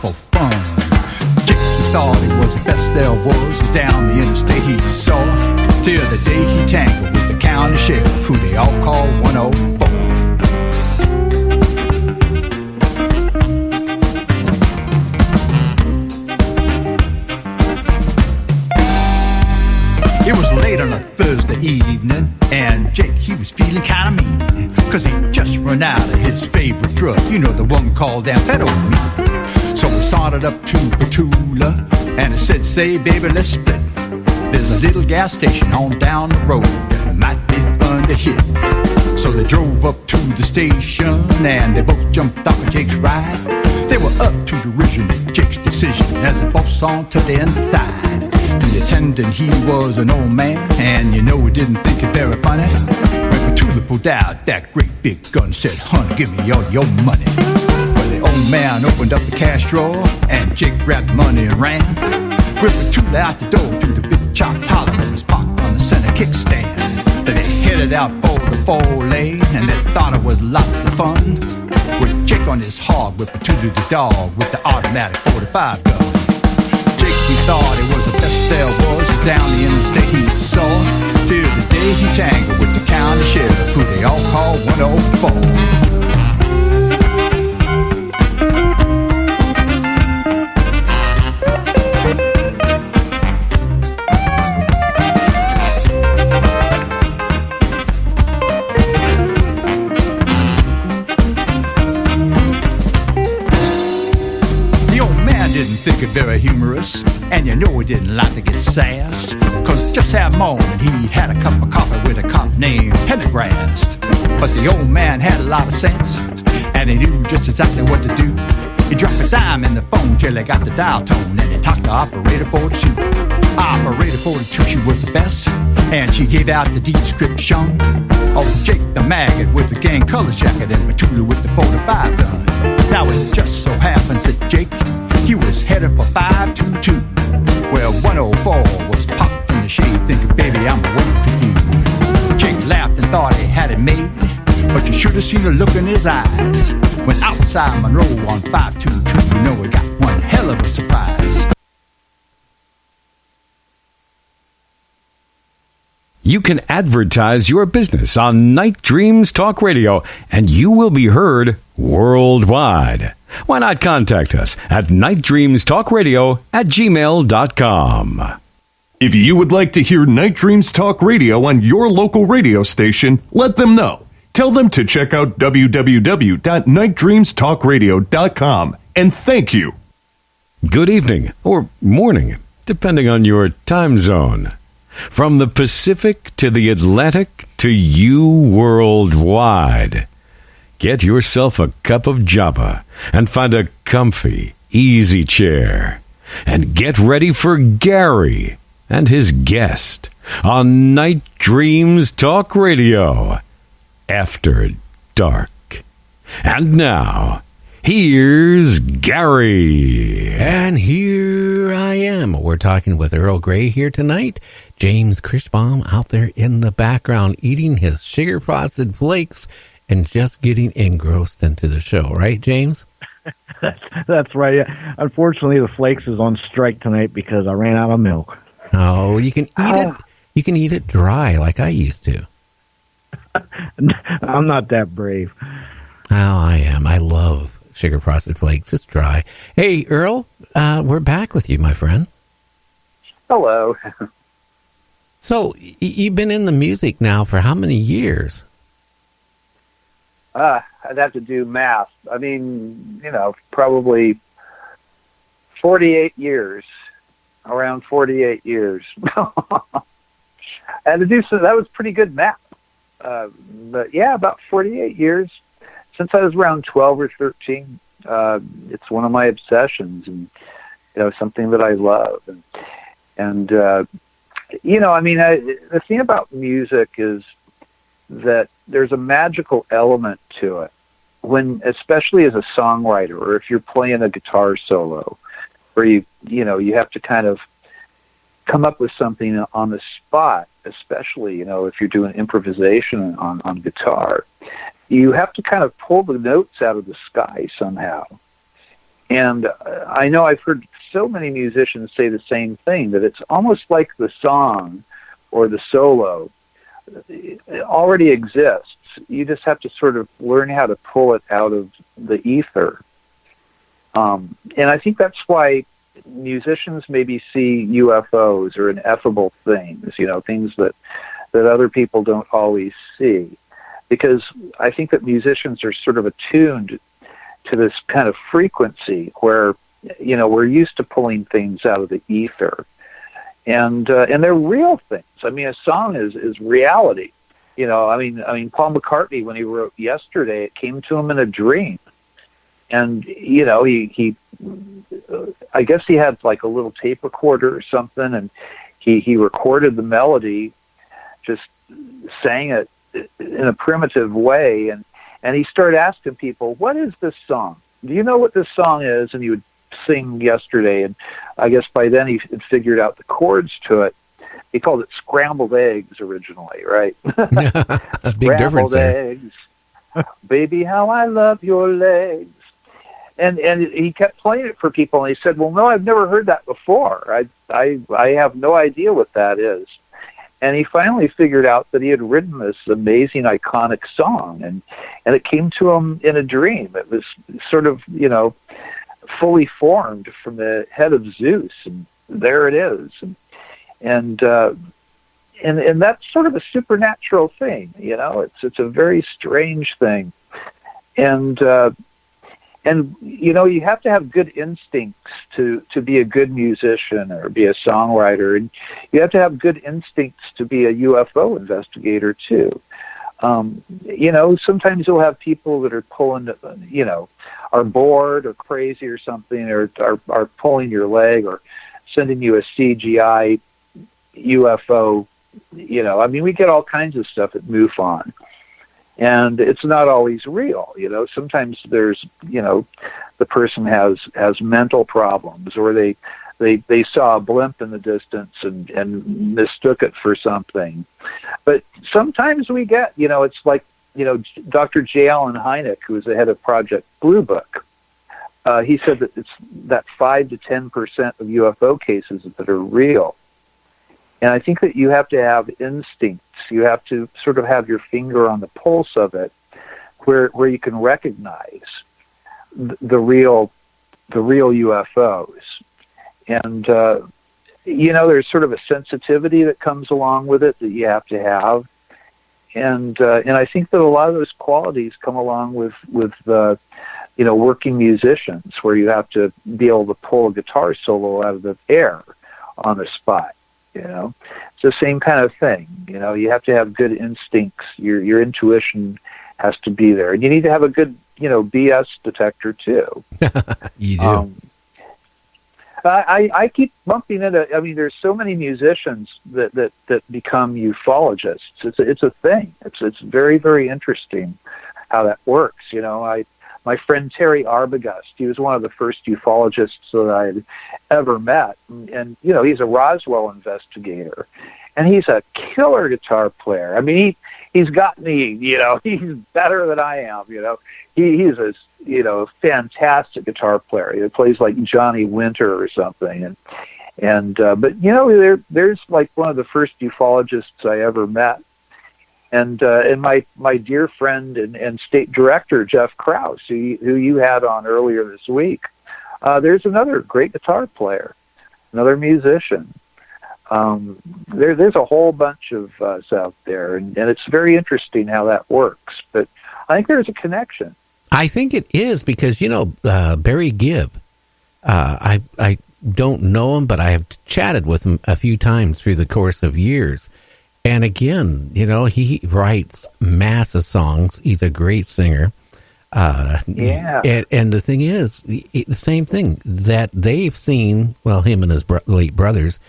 for fun. Jake, he thought it was the best there was. He's down the interstate he saw, till the day he tangled with the county sheriff, who they all call 104. It was late on a Thursday evening, and Jake, he was feeling kind of mean, cause he just run out of his favorite drug, you know, the one called amphetamine. So we started up to Petula, and he said, say, baby, let's split. There's a little gas station on down the road that might be fun to hit. So they drove up to the station, and they both jumped off of Jake's ride. They were up to derision at Jake's decision as they both on to the inside. The attendant, he was an old man, and you know he didn't think it very funny. When Petula pulled out that great big gun, said, honey, give me all your money. Well, the old man opened up the cash drawer, and Jake grabbed the money and ran. With Petula out the door to the big chopped holler that was parked on the center kickstand. Then they headed out for the 4-lane, and they thought it was lots of fun. With Jake on his hog, with Petula the dog, with the automatic 45 gun. Jake, he thought it was the best there was. He's down the interstate he saw, till the day he tangled with the county sheriff, who they all call 104. Didn't think it very humorous, and you know he didn't like to get sassed, cause just that morning he had a cup of coffee with a cop named Pendergrast. But the old man had a lot of sense, and he knew just exactly what to do. He dropped a dime in the phone till he got the dial tone, and he talked to operator 42. Operator 42, she was the best, and she gave out the description of Jake the maggot with the gang color jacket and Petula with the 45 gun. Now it just so happens that Jake, he was headed for 522, where 104 was popped in the shade, thinking, baby, I'm waiting for you. Jake laughed and thought he had it made, but you should have seen the look in his eyes when outside Monroe on 522, you know he got one hell of a surprise. You can advertise your business on Night Dreams Talk Radio, and you will be heard worldwide. Why not contact us at nightdreamstalkradio@gmail.com. If you would like to hear Night Dreams Talk Radio on your local radio station, let them know. Tell them to check out www.nightdreamstalkradio.com, and thank you. Good evening, or morning, depending on your time zone. From the Pacific to the Atlantic to you worldwide. Get yourself a cup of Java and find a comfy, easy chair. And get ready for Gary and his guest on Night Dreams Talk Radio After Dark. And now, here's Gary. And here I am. We're talking with Earl Grey here tonight. James Kirschbaum out there in the background eating his sugar frosted flakes and just getting engrossed into the show. Right, James? That's right. Unfortunately, the flakes is on strike tonight because I ran out of milk. Oh, you can eat it. You can eat it dry like I used to. I'm not that brave. Oh, I am. I love sugar frosted flakes. It's dry. Hey, Earl, we're back with you, my friend. Hello. So, you've been in the music now for how many years? I'd have to do math. I mean, probably 48 years. Around 48 years. And to do so, that was pretty good math. But yeah, about 48 years. Since I was around 12 or 13, it's one of my obsessions, and something that I love. And the thing about music is that there's a magical element to it. Especially as a songwriter, or if you're playing a guitar solo, where you have to kind of come up with something on the spot, especially if you're doing improvisation on guitar. You have to kind of pull the notes out of the sky somehow. And I know I've heard so many musicians say the same thing, that it's almost like the song or the solo already exists. You just have to sort of learn how to pull it out of the ether. And I think that's why musicians maybe see UFOs or ineffable things, things that other people don't always see. Because I think that musicians are sort of attuned to this kind of frequency where, we're used to pulling things out of the ether. And they're real things. I mean, a song is reality. Paul McCartney, when he wrote Yesterday, it came to him in a dream. And, he I guess he had like a little tape recorder or something, and he recorded the melody, just sang it in a primitive way. And he started asking people, what is this song? Do you know what this song is? And he would sing Yesterday. And I guess by then he had figured out the chords to it. He called it Scrambled Eggs originally, right? That's big difference there. Eggs, baby, how I love your legs. And he kept playing it for people, and he said, well, no, I've never heard that before. I have no idea what that is. And he finally figured out that he had written this amazing, iconic song, and it came to him in a dream. It was sort of, fully formed from the head of Zeus, and there it is. And that's sort of a supernatural thing, It's a very strange thing, and you have to have good instincts to be a good musician or be a songwriter, and you have to have good instincts to be a UFO investigator too. Sometimes you'll have people that are pulling, are bored or crazy or something, or are pulling your leg or sending you a CGI UFO. We get all kinds of stuff at MUFON. And it's not always real, Sometimes there's, the person has mental problems, or they saw a blimp in the distance and mistook it for something. But sometimes we get, it's like, Dr. J. Allen Hynek, who was the head of Project Blue Book, he said that it's that 5 to 10% of UFO cases that are real. And I think that you have to have instincts. You have to sort of have your finger on the pulse of it, where you can recognize the real UFOs. And there's sort of a sensitivity that comes along with it that you have to have. And I think that a lot of those qualities come along with working musicians, where you have to be able to pull a guitar solo out of the air on the spot. It's the same kind of thing. You have to have good instincts. Your intuition has to be there, and you need to have a good, BS detector too. You do. I keep bumping into. There's so many musicians that become ufologists. It's a thing. It's very, very interesting how that works. My friend Terry Arbogast, he was one of the first ufologists that I had ever met. And he's a Roswell investigator. And he's a killer guitar player. He's got me, he's better than I am, He's a fantastic guitar player. He plays like Johnny Winter or something. But there's like one of the first ufologists I ever met. And my dear friend and state director, Jeff Krause, who you had on earlier this week, there's another great guitar player, another musician. There's a whole bunch of us out there, and it's very interesting how that works. But I think there's a connection. I think it is because, Barry Gibb, I don't know him, but I have chatted with him a few times through the course of years. And again, he writes massive songs. He's a great singer. Yeah. And the thing is, the same thing that they've seen, him and his late brothers,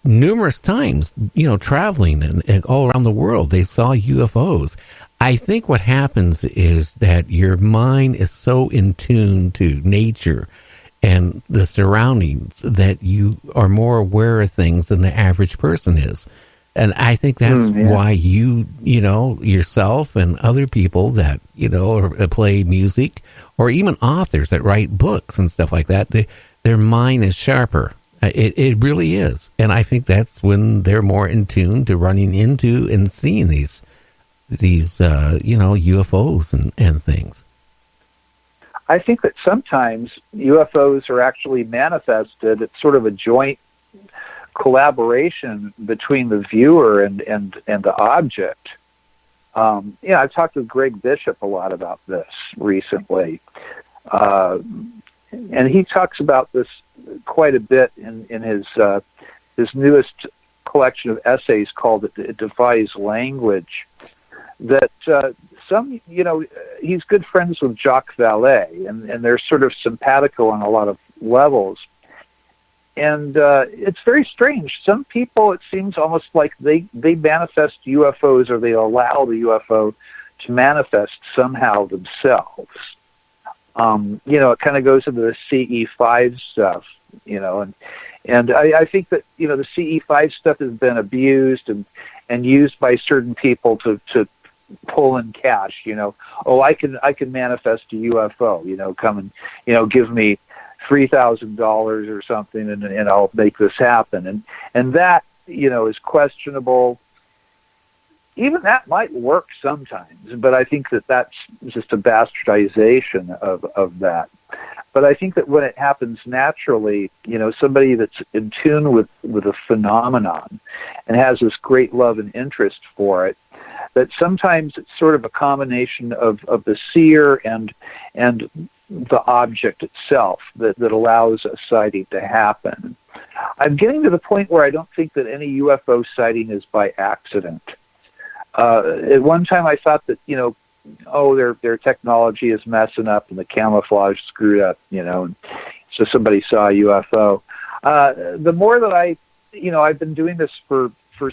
numerous times, traveling and all around the world. They saw UFOs. I think what happens is that your mind is so in tune to nature and the surroundings that you are more aware of things than the average person is. And I think that's why you know, yourself and other people that, you know, play music, or even authors that write books and stuff like that, their mind is sharper. It really is. And I think that's when they're more in tune to running into and seeing these you know, UFOs and things. I think that sometimes UFOs are actually manifested at sort of a joint collaboration between the viewer and the object. Yeah, I've talked with Greg Bishop a lot about this recently, and he talks about this quite a bit in his newest collection of essays called "It Defies Language." That some, you know, he's good friends with Jacques Vallée, and they're sort of simpatico on a lot of levels. And it's very strange. Some people, it seems almost like they manifest UFOs, or they allow the UFO to manifest somehow themselves. You know, it kind of goes into the CE5 stuff, you know, and I think that, you know, the CE5 stuff has been abused and used by certain people to pull in cash, you know. Oh, I can manifest a UFO, you know, come and, you know, give me $3,000 or something, and I'll make this happen. And that, you know, is questionable. Even that might work sometimes, but I think that that's just a bastardization of that. But I think that when it happens naturally, you know, somebody that's in tune with a phenomenon and has this great love and interest for it, that sometimes it's sort of a combination of the seer and the object itself that allows a sighting to happen. I'm getting to the point where I don't think that any UFO sighting is by accident. At one time I thought that, you know, their technology is messing up and the camouflage screwed up, you know, and so somebody saw a UFO. The more that I've been doing this for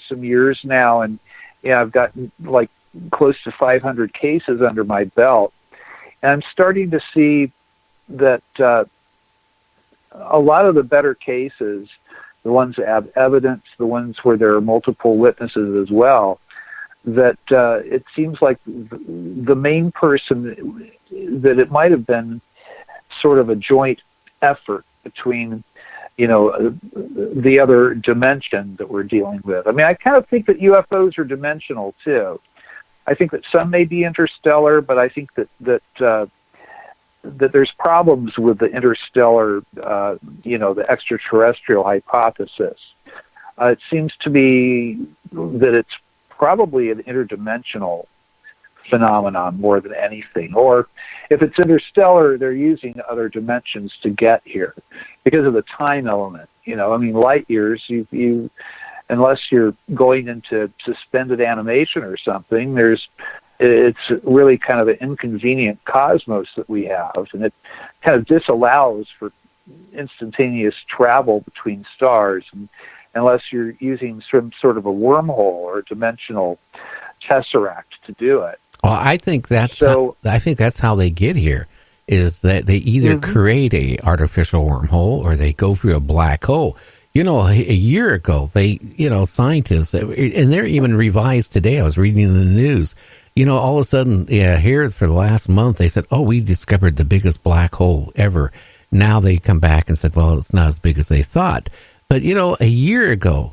some years now, and I've gotten like close to 500 cases under my belt. And I'm starting to see that a lot of the better cases, the ones that have evidence, the ones where there are multiple witnesses as well, that it seems like the main person, that it might have been sort of a joint effort between, you know, the other dimension that we're dealing with. I mean, I kind of think that UFOs are dimensional too. I think that some may be interstellar, but I think that there's problems with the interstellar, you know, the extraterrestrial hypothesis. It seems to be that it's probably an interdimensional phenomenon more than anything. Or if it's interstellar, they're using other dimensions to get here because of the time element. You know, I mean, light years, you unless you're going into suspended animation or something, it's really kind of an inconvenient cosmos that we have, and it kind of disallows for instantaneous travel between stars, and unless you're using some sort of a wormhole or a dimensional tesseract to do it. Well, I think that's how they get here, is that they either create a artificial wormhole or they go through a black hole. You know, a year ago, scientists, and they're even revised today. I was reading in the news, you know, all of a sudden, here for the last month, they said, we discovered the biggest black hole ever. Now they come back and said, well, it's not as big as they thought. But, you know, a year ago,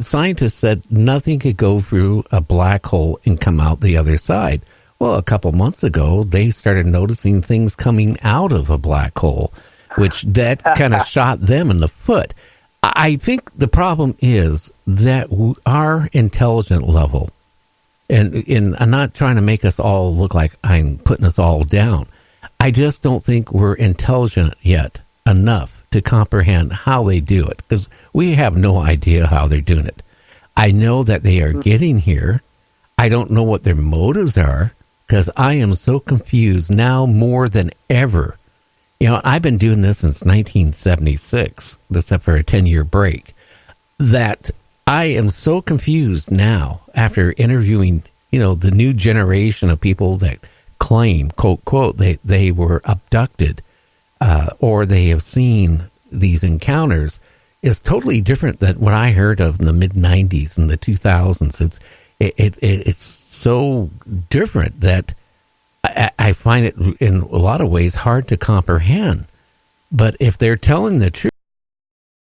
scientists said nothing could go through a black hole and come out the other side. Well, a couple months ago, they started noticing things coming out of a black hole, which that kind of shot them in the foot. I think the problem is that our intelligent level, and I'm not trying to make us all look like I'm putting us all down. I just don't think we're intelligent yet enough to comprehend how they do it, because we have no idea how they're doing it. I know that they are getting here. I don't know what their motives are, because I am so confused now more than ever. You know, I've been doing this since 1976, except for a 10-year break, that I am so confused now after interviewing, you know, the new generation of people that claim, quote, quote, they were abducted or they have seen these encounters. is totally different than what I heard of in the mid '90s and the 2000s. It's so different that I find it in a lot of ways hard to comprehend. But if they're telling the truth,